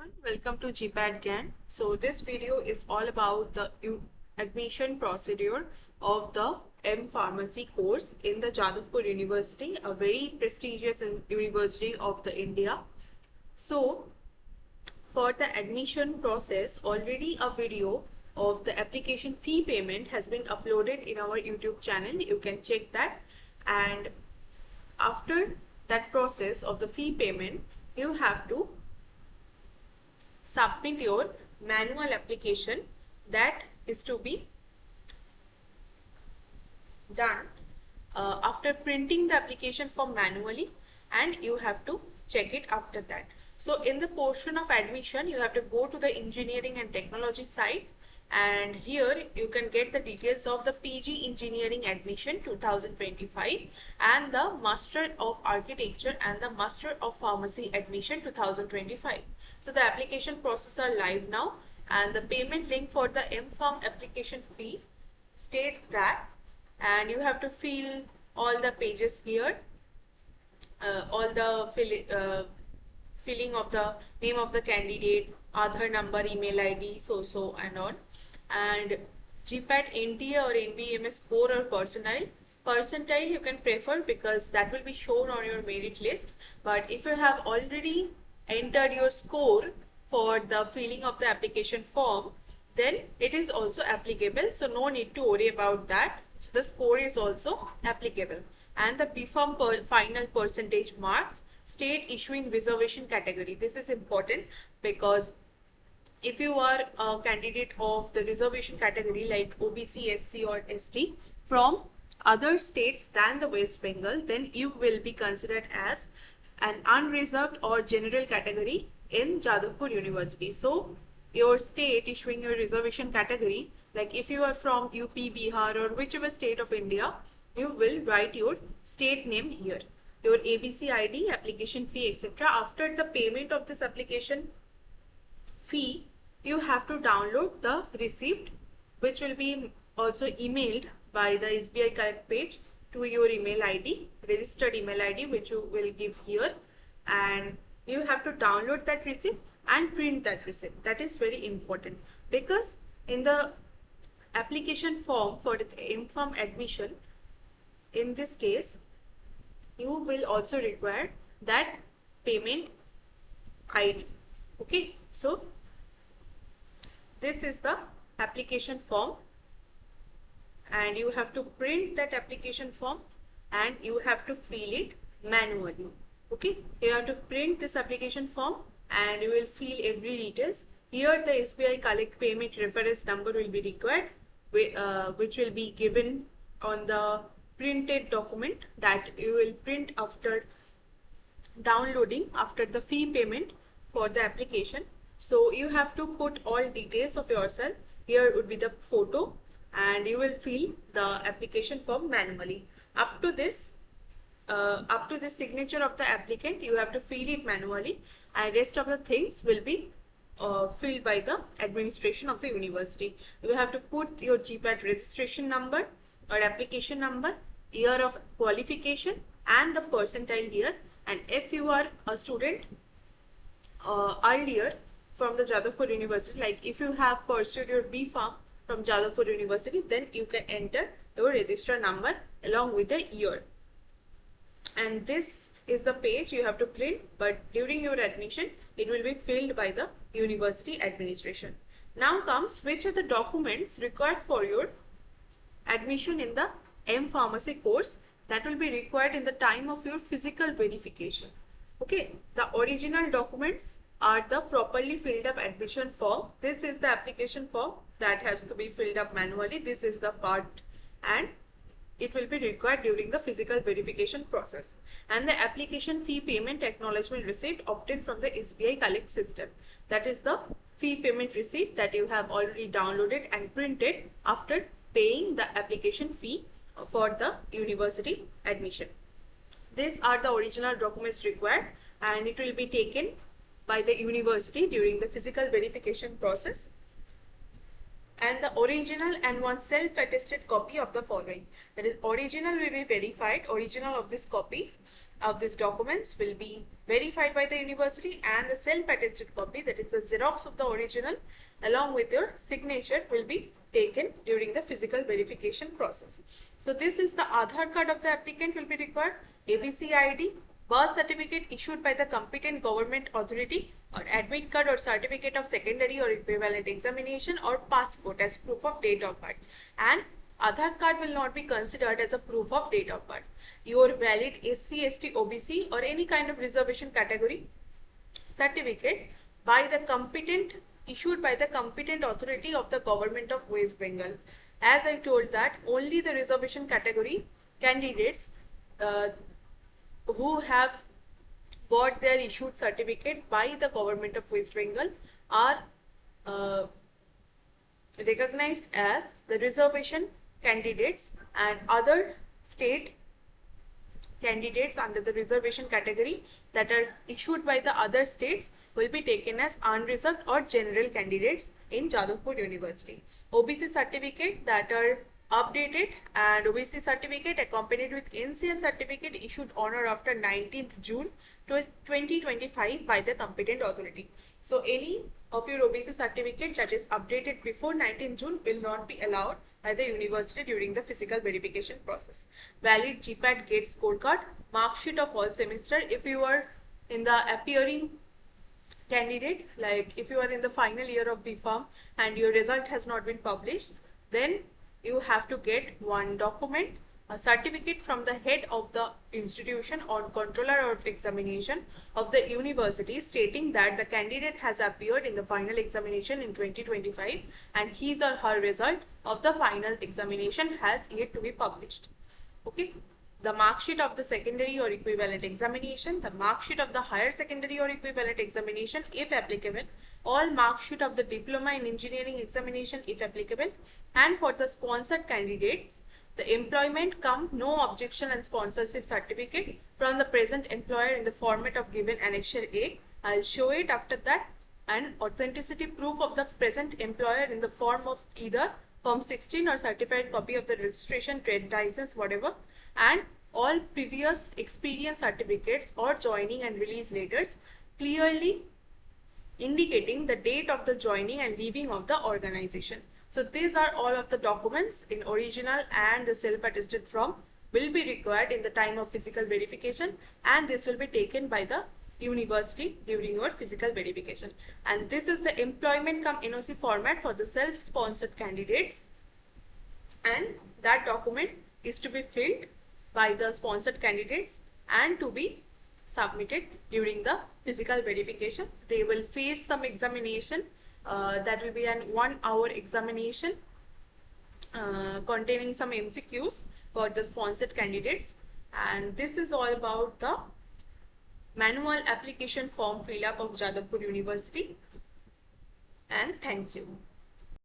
everyone, welcome to GPAT GAN. So this video is all about the admission procedure of the M Pharmacy course in the Jadavpur University, a very prestigious university of the India. So for the admission process, already a video of the application fee payment has been uploaded in our YouTube channel. You can check that. And after that process of the fee payment, you have to submit your manual application that is to be done after printing the application form manually, and you have to check it after that. So in the portion of admission, you have to go to the engineering and technology side, and here you can get the details of the PG Engineering Admission 2025 and the Master of Architecture and the Master of Pharmacy Admission 2025. So the application process are live now, and the payment link for the MPharm application fee states that, and you have to fill all the pages here, all the filling of the name of the candidate, Aadhaar number, email ID, so and on, and GPAT NTA or NBMS score or percentile you can prefer because that will be shown on your merit list. But if you have already entered your score for the filling of the application form, then it is also applicable, so no need to worry about that. So the score is also applicable. And the BPharm final percentage marks, state issuing reservation category. This is important because if you are a candidate of the reservation category like OBC, SC or ST from other states than the West Bengal, then you will be considered as an unreserved or general category in Jadavpur University. So your state issuing your reservation category, like if you are from UP, Bihar or whichever state of India, you will write your state name here, your ABC ID, application fee, etc. After the payment of this application fee, you have to download the receipt, which will be also emailed by the SBI Collect page to your email ID, registered email ID, which you will give here, and you have to download that receipt and print that receipt. That is very important because in the application form for the MPharm admission, in this case, you will also require that payment ID. Okay, so this is the application form, and you have to print that application form and you have to fill it manually. Okay, you have to print this application form and you will fill every details. Here the SBI Collect payment reference number will be required, which will be given on the printed document that you will print after downloading after the fee payment for the application. So you have to put all details of yourself. Here would be the photo, and you will fill the application form manually. Up to this signature of the applicant, you have to fill it manually, and rest of the things will be filled by the administration of the university. You have to put your GPAT registration number or application number, year of qualification and the percentile here. And if you are a student earlier from the Jadavpur University, like if you have pursued your BPharm from Jadavpur University, then you can enter your register number along with the year. And this is the page you have to print, but during your admission, it will be filled by the university administration. Now comes which are the documents required for your admission in the M Pharmacy course that will be required in the time of your physical verification. Okay, the original documents are the properly filled up admission form. This is the application form that has to be filled up manually. This is the part, and it will be required during the physical verification process. And the application fee payment acknowledgement receipt obtained from the SBI Collect system. That is the fee payment receipt that you have already downloaded and printed after paying the application fee for the university admission. These are the original documents required, and it will be taken by the university during the physical verification process. And the original and one self-attested copy of the following. That is, original will be verified, original of these copies, of these documents will be verified by the university, and the self-attested copy, that is the Xerox of the original along with your signature, will be taken during the physical verification process. So this is the Aadhaar card of the applicant will be required, ABC ID, birth certificate issued by the competent government authority, or admit card or certificate of secondary or equivalent examination, or passport as proof of date of birth. And Aadhaar card will not be considered as a proof of date of birth. Your valid SC, ST, OBC or any kind of reservation category certificate by the competent, issued by the competent authority of the government of West Bengal. As I told that only the reservation category candidates who have got their issued certificate by the government of West Bengal are recognized as the reservation candidates, and other state candidates under the reservation category that are issued by the other states will be taken as unreserved or general candidates in Jadavpur University. OBC certificate that are updated, and OBC certificate accompanied with NCL certificate issued on or after 19th June 2025 by the competent authority. So any of your OBC certificate that is updated before 19th June will not be allowed by the university during the physical verification process. Valid GPAT GATE scorecard, mark sheet of all semester. If you are in the appearing candidate, like if you are in the final year of BPharm and your result has not been published, then you have to get one document, a certificate from the head of the institution or controller of examination of the university stating that the candidate has appeared in the final examination in 2025 and his or her result of the final examination has yet to be published. Okay. The mark sheet of the secondary or equivalent examination, the mark sheet of the higher secondary or equivalent examination if applicable, all mark sheet of the diploma in engineering examination if applicable, and for the sponsored candidates, the employment cum no objection and sponsorship certificate from the present employer in the format of given annexure A. I'll show it after that. And authenticity proof of the present employer in the form of either Form 16 or certified copy of the registration, trade license, whatever, and all previous experience certificates or joining and release letters clearly indicating the date of the joining and leaving of the organization. So these are all of the documents in original and the self-attested form will be required in the time of physical verification, and this will be taken by the university during your physical verification. And this is the employment cum NOC format for the self-sponsored candidates, and that document is to be filled by the sponsored candidates and to be submitted during the physical verification. They will face some examination, that will be an 1 hour examination containing some MCQs for the sponsored candidates. And this is all about the manual application form fill up of Jadavpur University. And thank you.